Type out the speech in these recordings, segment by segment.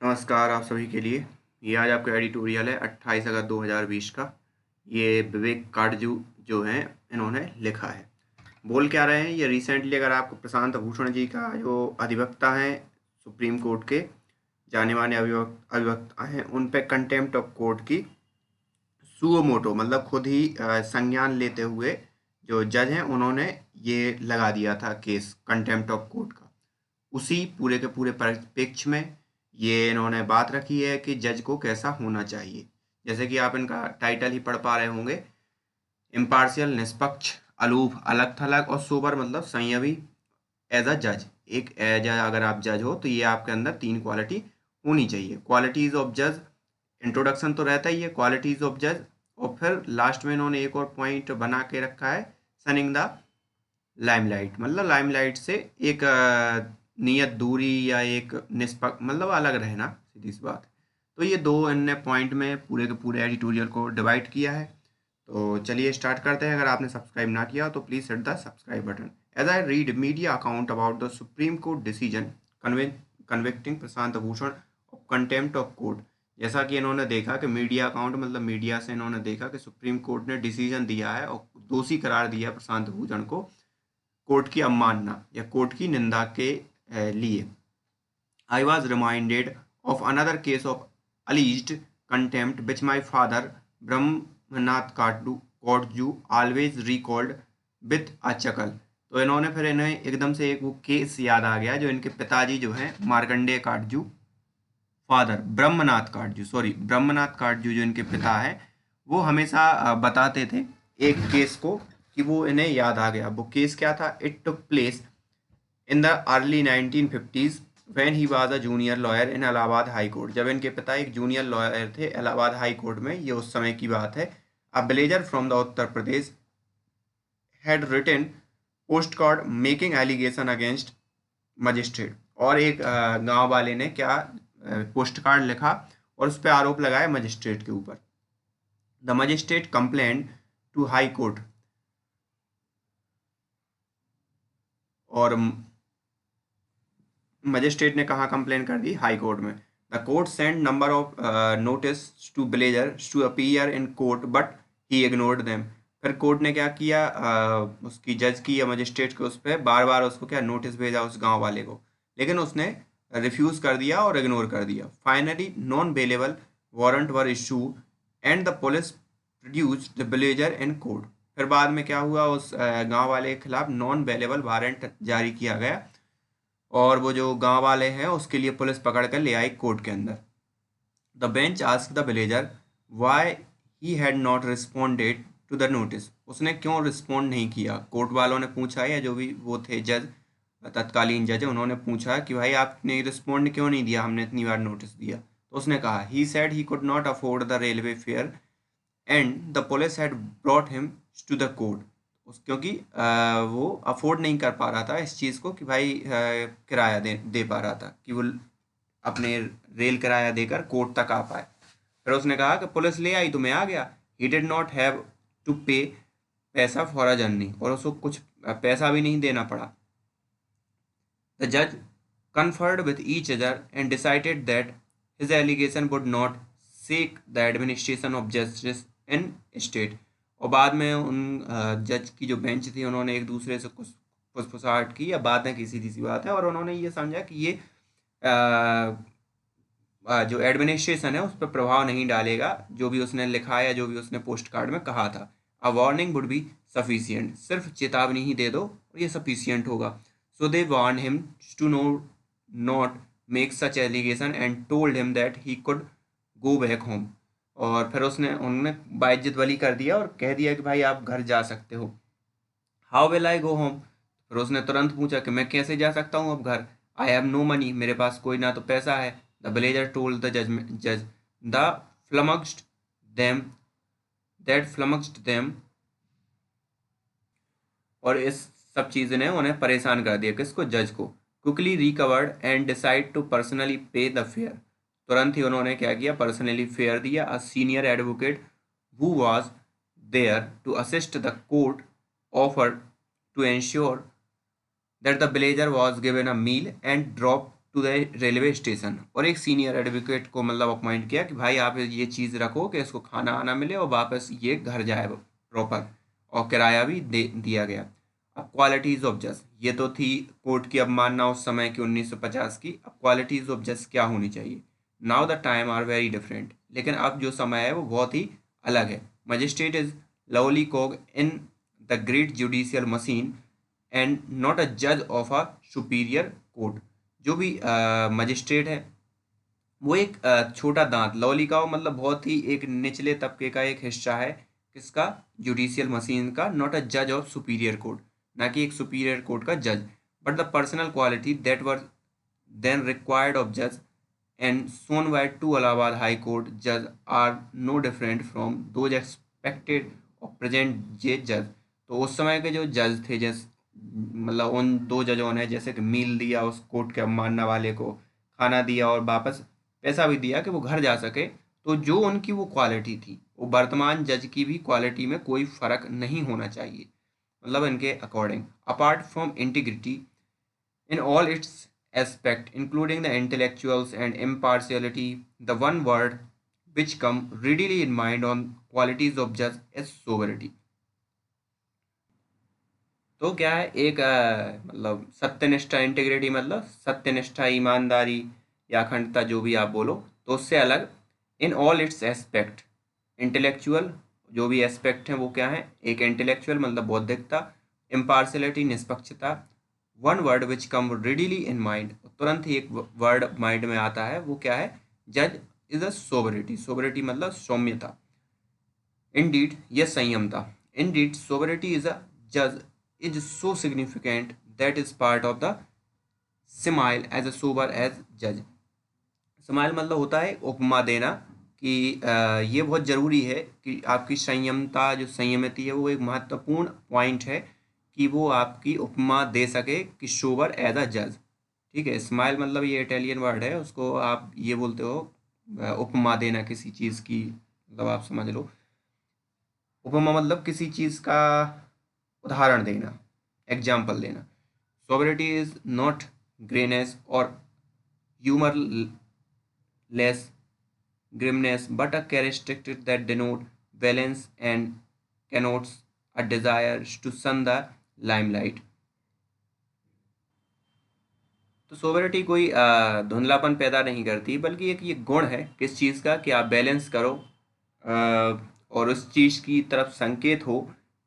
नमस्कार आप सभी के लिए। ये आज आपका एडिटोरियल है 28 अगस्त 2020 का। ये विवेक काटजू जो हैं इन्होंने लिखा है। बोल क्या रहे हैं ये रिसेंटली, अगर आपको प्रशांत भूषण जी का जो अधिवक्ता हैं सुप्रीम कोर्ट के, जाने माने अधिवक्ता हैं, उन पे कंटेम्प्ट ऑफ कोर्ट की सुओ मोटो मतलब खुद ही संज्ञान लेते हुए जो जज हैं उन्होंने ये लगा दिया था केस कंटेम्प्ट ऑफ कोर्ट का। उसी पूरे के पूरे परिप्रेक्ष्य में ये इन्होंने बात रखी है कि जज को कैसा होना चाहिए। जैसे कि आप इनका टाइटल ही पढ़ पा रहे होंगे, इम्पार्शियल निष्पक्ष, अलूप, अलग थलग और सोबर मतलब संयमी एज अ जज। एक एज अगर आप जज हो तो ये आपके अंदर तीन क्वालिटी होनी चाहिए। क्वालिटीज ऑफ जज, इंट्रोडक्शन तो रहता ही है क्वालिटीज ऑफ जज, और फिर लास्ट में इन्होंने एक और पॉइंट बना के रखा है, सनिंग द लाइमलाइट मतलब लाइमलाइट से एक नियत दूरी या एक निष्पक्ष मतलब अलग रहना, सीधी सी बात है। तो ये दो इनने पॉइंट में पूरे के पूरे एडिटोरियल को डिवाइड किया है। तो चलिए स्टार्ट करते हैं। अगर आपने सब्सक्राइब ना किया तो please hit the subscribe button. As I read media account about the supreme court decision convicting Prashant Bhushan of contempt of court. जैसा कि इन्होंने देखा कि मीडिया अकाउंट मतलब मीडिया से इन्होंने देखा कि सुप्रीम कोर्ट ने डिसीजन दिया है और दोषी करार दिया प्रशांत भूषण को कोर्ट की अवमानना या कोर्ट की निंदा के लिए। I was reminded of another case of alleged contempt which my father, Brahmanath Kodju, always recalled with a chuckle। तो इन्होंने फिर इन्हें एकदम से एक वो केस याद आ गया जो इनके पिताजी जो हैं मार्कंडेय काटजू, फादर ब्रह्मनाथ काटजू जो इनके पिता हैं, वो हमेशा बताते थे एक केस को कि वो इन्हें याद आ गया। वो केस क्या था? It took place in the early 1950s when he was a junior lawyer in Allahabad high court. जब इनके पिता एक जूनियर लॉयर थे इलाहाबाद हाई कोर्ट में, ये उस समय की बात है। A villager from the Uttar Pradesh had written post card making allegation against magistrate. और एक गांव वाले ने क्या पोस्ट कार्ड लिखा और उस पर आरोप लगाया मजिस्ट्रेट के ऊपर। The magistrate complaint to high court, और मजिस्ट्रेट ने कहा कंप्लेन कर दी? हाई कोर्ट में। The court send number of notice to blazer to appear in court but he ignored them. फिर कोर्ट ने क्या किया, उसकी जज की या मजिस्ट्रेट को उस पर बार बार उसको क्या नोटिस भेजा उस गांव वाले को, लेकिन उसने रिफ्यूज कर दिया और इग्नोर कर दिया। Finally non bailable warrant were issue and the police produced the villager in court. फिर बाद में क्या हुआ, उस गांव वाले के खिलाफ नॉन बेलेबल वारंट जारी किया गया और वो जो गांव वाले हैं उसके लिए पुलिस पकड़ कर ले आई कोर्ट के अंदर। The bench ask the villager why he had not responded to the notice. उसने क्यों रिस्पॉन्ड नहीं किया? कोर्ट वालों ने पूछा, या जो भी वो थे जज, तत्कालीन जज, उन्होंने पूछा कि भाई आपने रिस्पॉन्ड क्यों नहीं दिया, हमने इतनी बार नोटिस दिया। तो उसने कहा he said he could not afford the railway fare and the police had brought him to the court. क्योंकि वो अफोर्ड नहीं कर पा रहा था इस चीज़ को कि भाई किराया दे पा रहा था कि वो अपने रेल किराया देकर कोर्ट तक आ पाए। फिर उसने कहा कि पुलिस ले आई तो मैं आ गया। He did not have to pay पैसा फॉर अ जर्नी, और उसको कुछ पैसा भी नहीं देना पड़ा। द जज conferred with each other and decided that his allegation would not shake the administration of justice in state। और बाद में उन जज की जो बेंच थी उन्होंने एक दूसरे से कुछ फुसफुसाहट की या बातें की, सीधी सी बात है, और उन्होंने ये समझा कि ये जो एडमिनिस्ट्रेशन है उस पर प्रभाव नहीं डालेगा जो भी उसने लिखा या जो भी उसने पोस्ट कार्ड में कहा था। A warning would be sufficient, सिर्फ चेतावनी ही दे दो और ये सफिशियंट होगा। So they warn him to no not make such allegation and told him that he could go back home. और फिर उन्होंने बाइज्जत वली कर दिया और कह दिया कि भाई आप घर जा सकते हो। How will I go home? फिर उसने तुरंत पूछा कि मैं कैसे जा सकता हूँ अब घर। आई हैव नो मनी, मेरे पास कोई ना तो पैसा है। द विलेजर टोल्ड द जज द फ्लमक्स्ड देम दैट फ्लमक्स्ड देम। और इस सब चीज़ ने उन्हें परेशान कर दिया। किसको? जज को। Quickly recovered and decide to personally pay the fare. तुरंत ही उन्होंने क्या किया? पर्सनली फेयर दिया। A senior advocate who was there to assist the court offer to ensure that the villager was given a meal and drop to the railway station, और एक senior advocate को मतलब अपॉइंट किया कि भाई आप ये चीज़ रखो कि इसको खाना आना मिले और वापस ये घर जाए प्रॉपर, और किराया भी दे दिया गया। अब क्वालिटीज़ ऑफ जज, ये तो थी कोर्ट की अवमानना उस समय की 1950 की। अब क्वालिटीज़ ऑफ जज क्या होनी चाहिए? Now the time are very different, लेकिन अब जो समय है वो बहुत ही अलग है। Magistrate is lovely cog in the great judicial machine and not a जज ऑफ अ सुपीरियर कोर्ट। जो भी मजिस्ट्रेट है वो एक छोटा दांत, लवली का मतलब बहुत ही एक निचले तबके का एक हिस्सा है, किसका? जुडिशियल मशीन का। नॉट अ जज ऑफ सुपीरियर कोर्ट, ना कि एक सुपीरियर कोर्ट का जज। But the personal quality that were then required of judge and shown by two Allahabad High Court judge are no different from those expected of present day judge। तो उस समय के जो जज थे, जैसे मतलब उन दो जजों ने जैसे कि मील दिया उस कोर्ट के अवमानना वाले को, खाना दिया और वापस पैसा भी दिया कि वो घर जा सके, तो जो उनकी वो क्वालिटी थी वो वर्तमान जज की भी क्वालिटी में कोई फर्क नहीं होना चाहिए, मतलब इनके according. Apart from integrity in all its aspects, including the intellectuals and impartiality, the one word which come readily in mind on qualities of judge is sovereignty। तो क्या है? एक मतलब सत्यनिष्ठा, इंटीग्रिटी मतलब सत्यनिष्ठा, ईमानदारी या अखंडता, जो भी आप बोलो, तो उससे अलग। In all it's aspect, intellectual जो भी एस्पेक्ट हैं वो क्या है? एक इंटेलेक्चुअल मतलब बौद्धिकता, इम्पार्शलिटी निष्पक्षता। One word which come readily in mind, तुरंत ही एक वर्ड माइंड में आता है, वो क्या है? जज इज अ सोबरिटी। सोबरिटी मतलब सौम्यता। इंडीड, यह संयमता। इंडीड सोबरिटी इज अ जज is so significant that is part of the smile as a sober as जज। स्माइल मतलब होता है उपमा देना, कि ये बहुत ज़रूरी है कि आपकी संयमता, जो संयमित है, वो एक महत्वपूर्ण पॉइंट है कि वो आपकी उपमा दे सके कि सोबर एज अ जज। ठीक है, स्माइल मतलब ये इटालियन वर्ड है, उसको आप ये बोलते हो उपमा देना किसी चीज़ की, मतलब आप समझ लो। उपमा मतलब किसी चीज़ का उदाहरण देना, एग्जाम्पल देना। सोबरिटी इज नॉट ग्रेनेस और ह्यूमरलेस grimness, but a characteristic that denote balance and connotes a desire to shun the limelight। तो सोबरिटी कोई धुंधलापन पैदा नहीं करती, बल्कि एक ये गुण है किस चीज़ का, कि आप बैलेंस करो और उस चीज़ की तरफ संकेत हो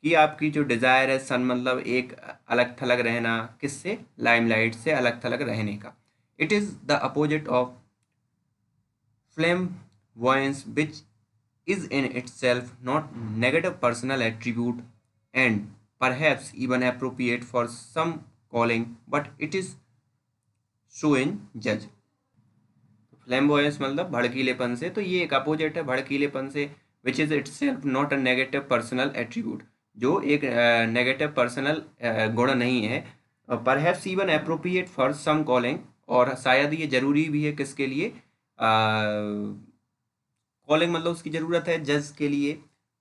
कि आपकी जो डिज़ायर है, सन मतलब एक अलग थलग रहना, किससे? लाइमलाइट से अलग थलग रहने का। It is the opposite of flamboyance, which is in itself not negative personal attribute and perhaps even appropriate for some calling, but it is so in judge। फ्लैम्बोयंस मतलब भड़कीलेपन से, तो ये एक अपोजिट है भड़कीलेपन से, which is itself not a negative personal attribute, जो एक नेगेटिव पर्सनल गुण नहीं है। Perhaps even appropriate for some calling, और शायद ये जरूरी भी है किसके लिए? कॉलिंग मतलब उसकी ज़रूरत है जज के लिए।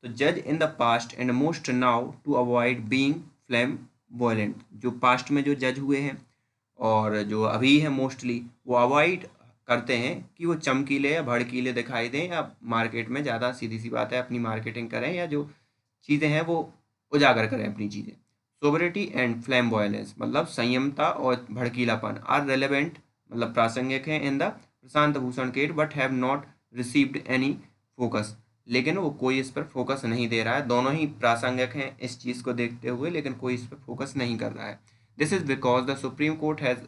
तो जज in the past and most now to avoid being flamboyant, जो पास्ट में जो जज हुए हैं और जो अभी है मोस्टली, वो अवॉइड करते हैं कि वो चमकीले या भड़कीले दिखाई दें, या मार्केट में ज़्यादा, सीधी सी बात है, अपनी मार्केटिंग करें, या जो चीज़ें हैं वो उजागर करें अपनी चीज़ें। सोबरिटी एंड फ्लैम वॉयलेंस मतलब संयमता और भड़कीलापन आर रेलेवेंट मतलब प्रासंगिक हैं in the Prashant Bhushan case, but have not received any focus, लेकिन वो कोई इस पर फोकस नहीं दे रहा है। दोनों ही प्रासंगिक हैं इस चीज़ को देखते हुए, लेकिन कोई इस पर फोकस नहीं कर रहा है। This is because the supreme court has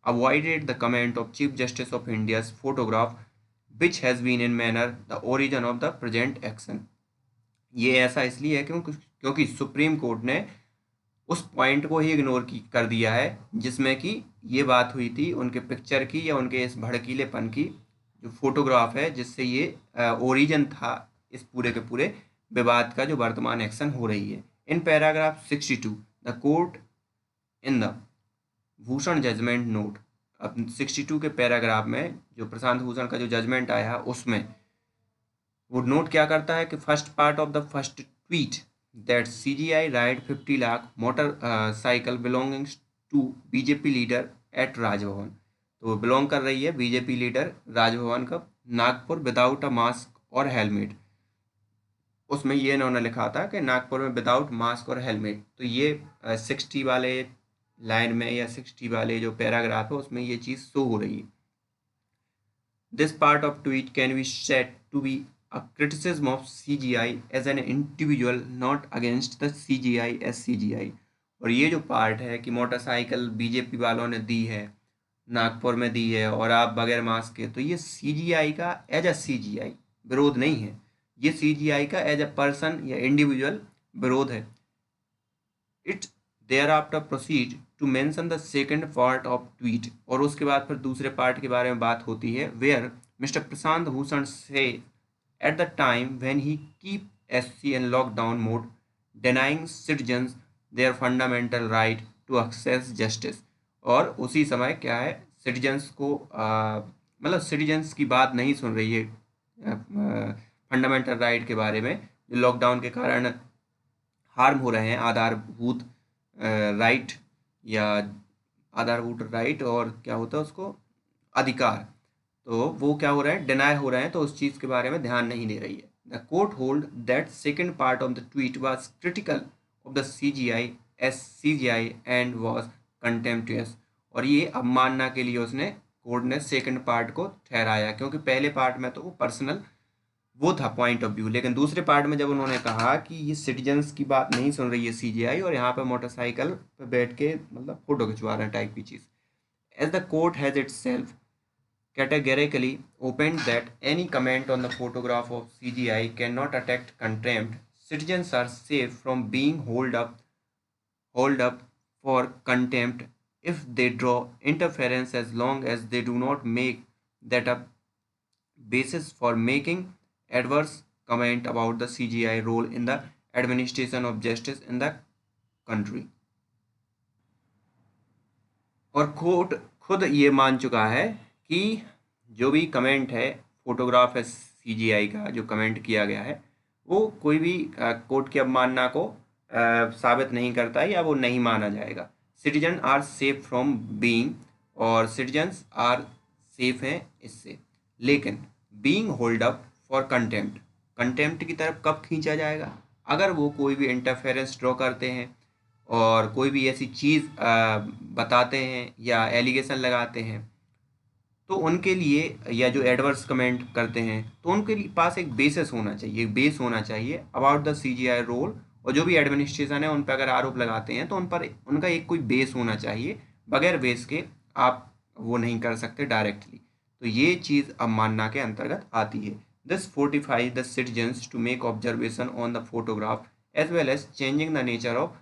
avoided the comment of chief justice of India's photograph which has been in manner the origin of the present action. ये ऐसा इसलिए है क्योंकि सुप्रीम कोर्ट ने उस पॉइंट को ही इग्नोर कर दिया है जिसमें कि ये बात हुई थी उनके पिक्चर की, या उनके इस भड़कीलेपन की, जो फोटोग्राफ है जिससे ये ओरिजिन था इस पूरे के पूरे विवाद का, जो वर्तमान एक्शन हो रही है। In paragraph 62 the court in the Bhushan judgment note, अब 62 के पैराग्राफ में जो प्रशांत भूषण का जो जजमेंट आया उसमें वो नोट क्या करता है कि first part of the first tweet that CGI ride 50 lakh motorcycle belongings to BJP leader at Raj Bhavan. तो बिलोंग कर रही है बीजेपी लीडर राजभवन का, नागपुर विदाउट अ मास्क और हेलमेट। उसमें ये इन्होंने लिखा था कि नागपुर में विदाउट मास्क और हेलमेट। तो ये 60 वाले लाइन में या 60 वाले जो पैराग्राफ है उसमें ये चीज़ शो हो रही है। This part of tweet can be said to be a criticism of CGI as an individual, not against the CGI as CGI। और ये जो पार्ट है कि मोटरसाइकिल बीजेपी वालों ने दी है, नागपुर में दी है और आप बगैर मास्क के, तो ये CGI का एज अ CGI विरोध नहीं है, ये CGI का एज अ पर्सन या इंडिविजुअल विरोध है। It thereafter proceed to mention the second part of tweet. और उसके बाद फिर दूसरे पार्ट के बारे में बात होती है, वेयर मिस्टर प्रशांत भूषण से at the time when he keep SC in lockdown mode, denying citizens their fundamental right to access justice। और उसी समय क्या है, सिटीजन्स को मतलब सिटीजन्स की बात नहीं सुन रही है फंडामेंटल राइट के बारे में, जो लॉकडाउन के कारण हार्म हो रहे हैं, आधारभूत राइट या आधारभूत राइट और क्या होता है उसको, अधिकार। तो वो क्या हो रहा है, डिनाई हो रहे हैं, तो उस चीज़ के बारे में ध्यान नहीं दे रही है। The court hold that second part of the tweet was critical of the CGI and was contemptuous. और ये अवमानना के लिए उसने कोर्ट ने सेकंड पार्ट को ठहराया, क्योंकि पहले पार्ट में तो वो पर्सनल वो था पॉइंट ऑफ व्यू, लेकिन दूसरे पार्ट में जब उन्होंने कहा कि ये सिटीजन्स की बात नहीं सुन रही है CGI और यहाँ पे मोटरसाइकिल पे बैठ के मतलब फोटो खिंचवा रहे हैं टाइप की चीज़। As the court has itself categorically opened that any comment on the photograph of CGI cannot attract contempt, citizens are safe from being hold up for contempt if they draw interference, as long as they do not make that a basis for making adverse comment about the CGI role in the administration of justice in the country। और court खुद ये मान चुका है कि जो भी comment है, फोटोग्राफ है CGI का जो कमेंट किया गया है, वो कोई भी कोर्ट की अवमानना को साबित नहीं करता है या वो नहीं माना जाएगा। Citizen are safe from being, और सिटीजन्स आर सेफ हैं इससे, लेकिन being hold up for contempt, contempt की तरफ कब खींचा जाएगा, अगर वो कोई भी इंटरफेरेंस ड्रॉ करते हैं और कोई भी ऐसी चीज़ बताते हैं या एलिगेशन लगाते हैं, तो उनके लिए, या जो एडवर्स कमेंट करते हैं, तो उनके पास एक बेसिस होना चाहिए, बेस होना चाहिए अबाउट द CGI रोल। और जो भी एडमिनिस्ट्रेशन है उन पर अगर आरोप लगाते हैं तो उन पर उनका एक कोई बेस होना चाहिए, बगैर बेस के आप वो नहीं कर सकते डायरेक्टली। तो ये चीज़ अवमानना के अंतर्गत आती है। This fortify the citizens to make observation on the photograph as well as changing the nature of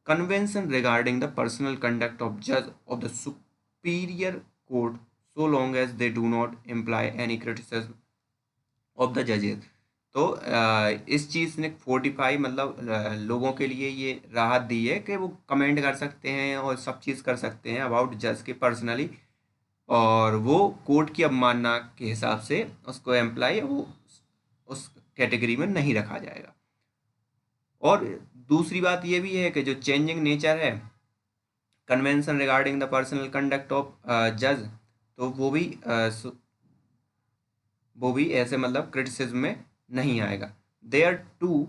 convention regarding the personal conduct of judge of the superior court, so long as they do not imply any criticism of the judges। तो इस चीज़ ने 45 मतलब लोगों के लिए ये राहत दी है कि वो कमेंट कर सकते हैं और सब चीज़ कर सकते हैं अबाउट जज के पर्सनली, और वो कोर्ट की अवमानना के हिसाब से उसको एम्प्लाई वो उस कैटेगरी में नहीं रखा जाएगा। और दूसरी बात ये भी है कि जो चेंजिंग नेचर है convention regarding the personal conduct of जज, तो वो भी ऐसे मतलब क्रिटिसिज्म में नहीं आएगा। There too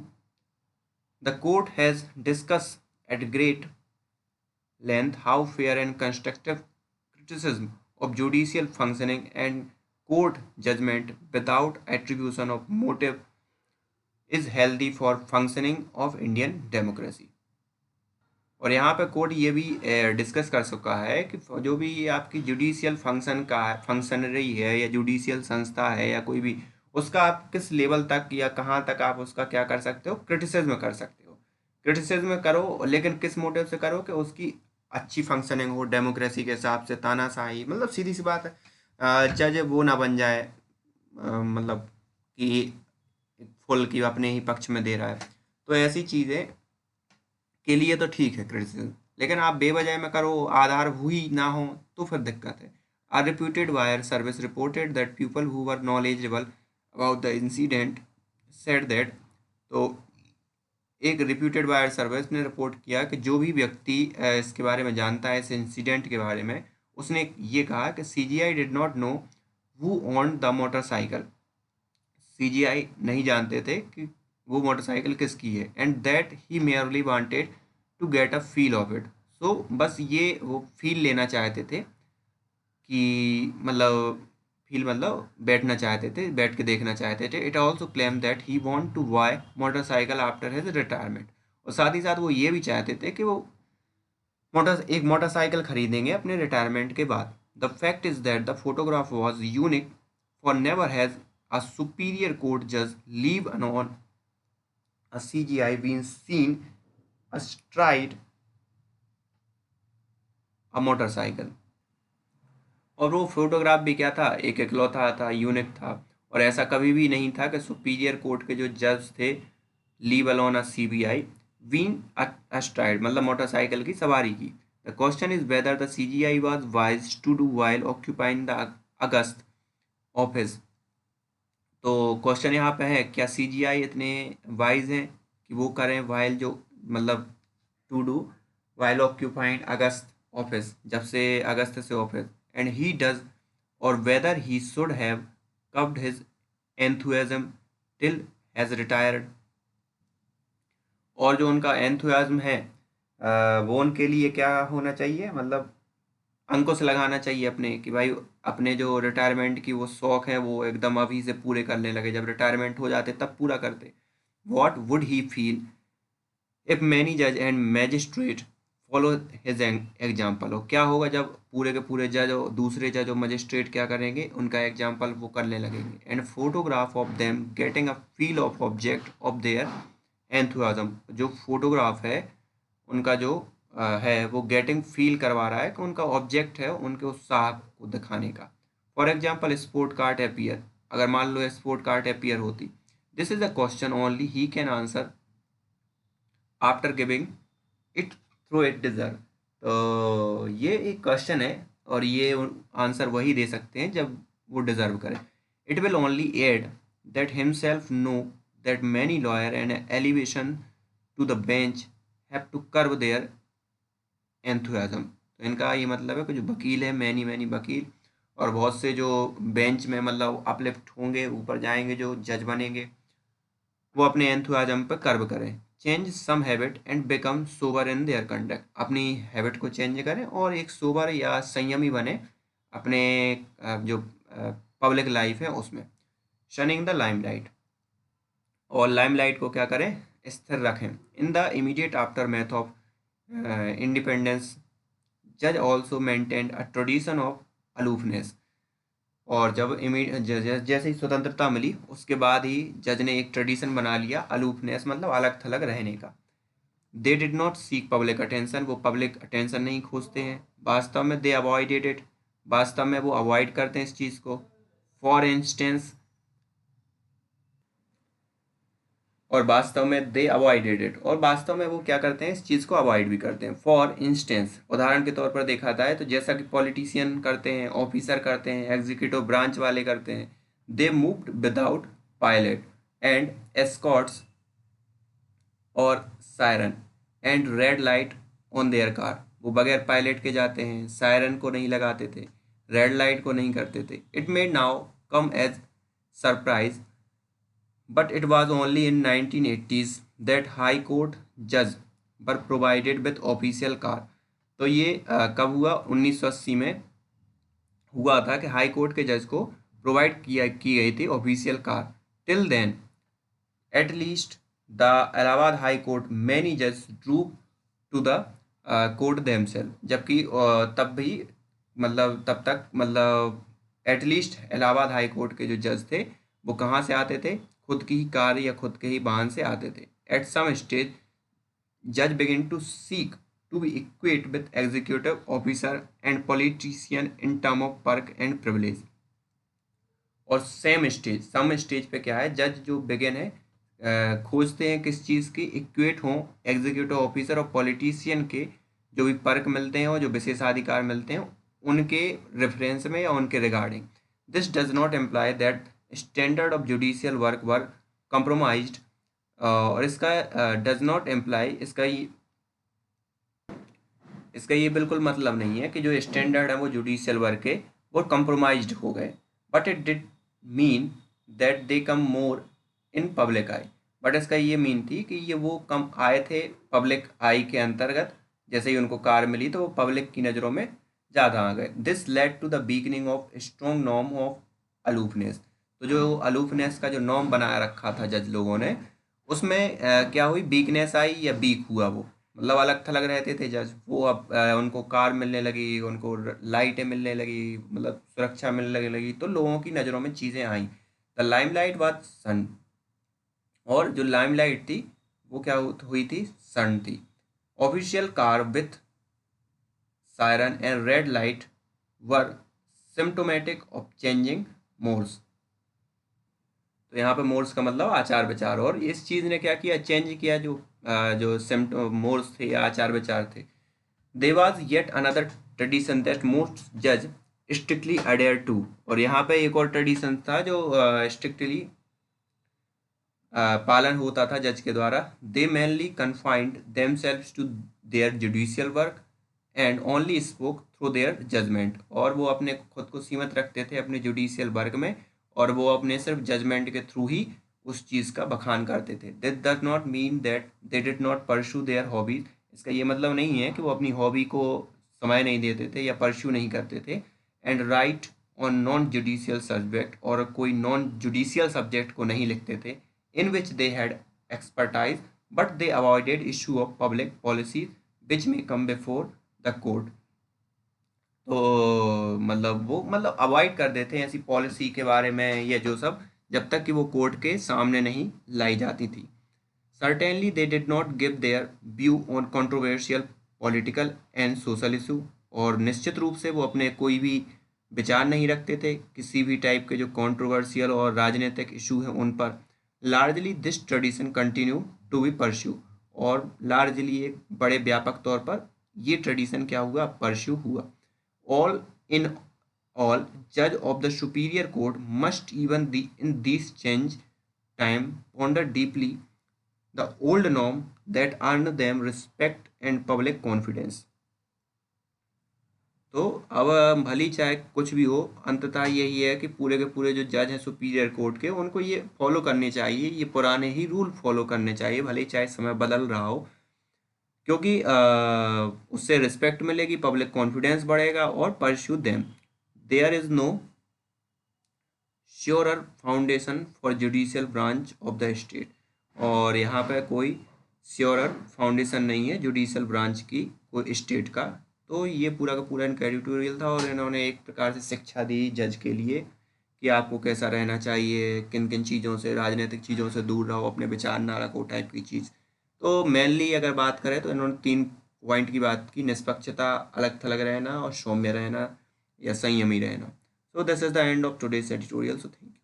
the court has discuss at great length how fair and constructive criticism of judicial functioning and court judgment without attribution of motive is healthy for functioning of Indian democracy. और यहाँ पे court ये भी discuss कर चुका है कि जो भी आपकी जुडिशियल फंक्शनरी है या जुडिशियल संस्था है या कोई भी, उसका आप किस लेवल तक या कहाँ तक आप उसका क्या कर सकते हो, क्रिटिसिज्म कर सकते हो। क्रिटिसिज्म करो, लेकिन किस मोटिव से करो कि उसकी अच्छी फंक्शनिंग हो डेमोक्रेसी के हिसाब से, तानाशाही, मतलब सीधी सी बात है, जज वो ना बन जाए मतलब कि फुल की अपने ही पक्ष में दे रहा है। तो ऐसी चीज़ें के लिए तो ठीक है क्रिटिसिज्म, लेकिन आप बेवजह में करो, आधार हुई ना हो, तो फिर दिक्कत है। A reputed wire service reported that people who were knowledgeable about the incident said that, तो एक रिप्यूटेड वायर सर्विस ने रिपोर्ट किया कि जो भी व्यक्ति इसके बारे में जानता है, इस इंसिडेंट के बारे में, उसने ये कहा कि CGI did not know who owned the motorcycle. CGI नहीं जानते थे कि वो मोटरसाइकिल किसकी है, and that he merely wanted to get a feel of it. So बस ये वो फील लेना चाहते थे कि मतलब फील मतलब बैठना चाहते थे, बैठ के देखना चाहते थे। It also claim that he want to buy motorcycle after his retirement. और साथ ही साथ वो ये भी चाहते थे कि वो एक मोटरसाइकिल खरीदेंगे अपने रिटायरमेंट के बाद। The fact is that the photograph was unique, for never has a superior court जज leave on a CGI being seen astride a motorcycle। और वो फोटोग्राफ भी क्या था, एक इकलौता था, यूनिक था। और ऐसा कभी भी नहीं था कि सुपीरियर कोर्ट के जो जज थे leave alone a CBI been astride, मतलब मोटरसाइकिल की सवारी की। The question is whether the CGI was wise to do while occupying the august office. तो क्वेश्चन यहाँ पे है, क्या CGI इतने वाइज हैं कि वो करें वाइल जो मतलब to do while occupying august office, जब से अगस्त से ऑफिस, एंड ही डज, और whether he should have curbed his enthusiasm till has retired. और जो उनका एंथुएज्म है वो उनके लिए क्या होना चाहिए, मतलब अंकुश लगाना चाहिए अपने, कि भाई अपने जो रिटायरमेंट की वो शौक है वो एकदम अभी से पूरे करने लगे, जब रिटायरमेंट हो जाते तब पूरा करते। What would he feel if many जज and magistrate follow his example. हो क्या होगा जब पूरे के पूरे जज और दूसरे जज और मजिस्ट्रेट क्या करेंगे, उनका एग्जाम्पल वो करने लगेंगे। And photograph of them getting a feel of object of their enthusiasm. जो फोटोग्राफ है उनका जो है वो गेटिंग फील करवा रहा है कि उनका ऑब्जेक्ट है उनके उत्साह को दिखाने का। For example sport cart appear, अगर मान लो स्पोर्ट कार्ट अपियर होती, this is a question only he can answer after giving it through it deserve. तो ये एक क्वेश्चन है और ये आंसर वही दे सकते हैं जब वो डिजर्व करें। It will only add that himself no that many lawyer and elevation to the bench have to curve their enthusiasm. तो इनका ये मतलब है कि जो वकील है, मैनी मैनी वकील और बहुत से जो बेंच में मतलब अपलिफ्ट होंगे, ऊपर जाएंगे, जो जज बनेंगे, वो अपने एंथुआजम पर कर्व करें। Change some habit and become sober in their conduct, अपनी हैबिट को चेंज करें और एक सोबर या संयमी बने अपने जो पब्लिक लाइफ है उसमें। शनिंग द लाइमलाइट, और लाइमलाइट को क्या करें, स्थिर रखें। In the immediate aftermath of independence जज also maintained a tradition of aloofness. और जब जैसे ही स्वतंत्रता मिली उसके बाद ही जज ने एक ट्रेडिशन बना लिया, अलूफनेस मतलब अलग थलग रहने का। They did not seek public attention, वो पब्लिक अटेंशन नहीं खोजते हैं। वास्तव में दे अवॉइडेड इट, वास्तव में वो अवॉइड करते हैं इस चीज़ को। फॉर इंस्टेंस, और वास्तव में दे अवॉइडेड इट, और वास्तव में वो क्या करते हैं, इस चीज़ को अवॉइड भी करते हैं। फॉर इंस्टेंस, उदाहरण के तौर पर देखा जाए तो जैसा कि पॉलिटिशियन करते हैं, ऑफिसर करते हैं, एग्जीक्यूटिव ब्रांच वाले करते हैं। They moved without pilot and escorts और siren and red light on their car. वो बगैर पायलट के जाते हैं, सायरन को नहीं लगाते थे, रेड लाइट को नहीं करते थे। It may now come as surprise, but it was only in 1980s that high court judge were provided with official car। तो ये कब हुआ, 1980 में हुआ था कि हाई कोर्ट के जज को प्रोवाइड की गई थी official car. Till then at least the Allahabad high court many जज drew to the court themselves, जबकि तब भी मतलब तब तक मतलब एटलीस्ट इलाहाबाद हाई कोर्ट के जो जज थे वो कहाँ से आते थे, खुद की ही कार या खुद के ही वाहन से आते थे। एट सम स्टेज जज begin to seek to be equate with executive officer and politician in term of perk and privilege. और सम स्टेज पे क्या है, जज जो बिगिन है खोजते हैं किस चीज़ की, इक्वेट हों एग्जीक्यूटिव ऑफिसर और पॉलिटिशियन के जो भी पर्क मिलते हैं और जो विशेषाधिकार मिलते हैं उनके रेफरेंस में या उनके regarding. This does not imply that standard of judicial work were compromised, और इसका डज नॉट इम्प्लाई, इसका इसका ये बिल्कुल मतलब नहीं है कि जो स्टैंडर्ड है वो जुडिशियल वर्क के वो कंप्रोमाइज्ड हो गए, but it did mean that they come more in public I. But इसका ये मीन थी कि ये वो कम आए थे पब्लिक आई के अंतर्गत, जैसे ही उनको कार मिली तो वो पब्लिक की नज़रों में ज़्यादा आ गए। This led to the beckoning of strong norm of aloofness. तो जो अलूफनेस का जो नॉर्म बनाया रखा था जज लोगों ने, उसमें क्या हुई, वीकनेस आई या वीक हुआ वो, मतलब अलग थलग रहते थे जज वो। अब उनको कार मिलने लगी, उनको लाइटें मिलने लगी, मतलब सुरक्षा मिलने लगी, तो लोगों की नज़रों में चीज़ें आई। द लाइमलाइट वाज सन, और जो लाइमलाइट थी वो क्या हुई थी, सन थी। Official car with siren and red light were symptomatic of changing modes. तो यहाँ पे मोड्स का मतलब आचार विचार, और इस चीज़ ने क्या किया, चेंज किया जो जो मोड्स थे या आचार विचार थे। They was yet another tradition that most जज स्ट्रिक्टली अडेयर टू। और यहाँ पे एक और ट्रेडिशन था जो स्ट्रिक्टली पालन होता था जज के द्वारा। They mainly confined themselves to their judicial work and only spoke through their judgment. और वो अपने खुद को सीमित रखते थे अपने जुडिशियल वर्क में, और वो अपने सिर्फ जजमेंट के थ्रू ही उस चीज़ का बखान करते थे। This does not mean that they did not pursue there hobbies. इसका ये मतलब नहीं है कि वो अपनी हॉबी को समय नहीं देते थे या परस्यू नहीं करते थे। And right on non judicial subject, और कोई नॉन जुडिशियल सब्जेक्ट को नहीं लिखते थे in which they had expertise, but they avoided issue of public policies which may come before the court। तो मतलब वो मतलब अवॉइड कर देते हैं ऐसी पॉलिसी के बारे में, ये जो सब जब तक कि वो कोर्ट के सामने नहीं लाई जाती थी। Certainly they did not give their view on controversial political and social issue. और निश्चित रूप से वो अपने कोई भी विचार नहीं रखते थे किसी भी टाइप के जो कंट्रोवर्शियल और राजनीतिक इशू हैं उन पर। Largely this tradition continue to be pursue. और लार्जली एक बड़े व्यापक तौर पर ये ट्रेडिशन क्या हुआ, परस्यू हुआ। All in all judge of the superior court must even in this change time ponder deeply the old norm that earned them respect and public confidence। तो अब भली चाहे कुछ भी हो, अंततः यही है कि पूरे के पूरे जो जज हैं सुपीरियर कोर्ट के, उनको ये फॉलो करने चाहिए, ये पुराने ही रूल फॉलो करने चाहिए, भले चाहे समय बदल रहा हो, क्योंकि उससे रिस्पेक्ट मिलेगी, पब्लिक कॉन्फिडेंस बढ़ेगा, और pursue them. There is no surer foundation for judicial branch of the state. और यहाँ पे कोई श्योरर फाउंडेशन नहीं है जुडिशियल ब्रांच की, कोई स्टेट का। तो ये पूरा का पूरा इनका एडिटोरियल था, और इन्होंने एक प्रकार से शिक्षा दी जज के लिए कि आपको कैसा रहना चाहिए, किन किन चीज़ों से, राजनीतिक चीज़ों से दूर रहो, अपने विचार ना रखो टाइप की चीज़। तो मेनली अगर बात करें तो इन्होंने 3 पॉइंट की बात की, निष्पक्षता, अलग थलग रहना, और सौम्य रहना या संयमी रहना। So this is the end of today's editorial. So thank you.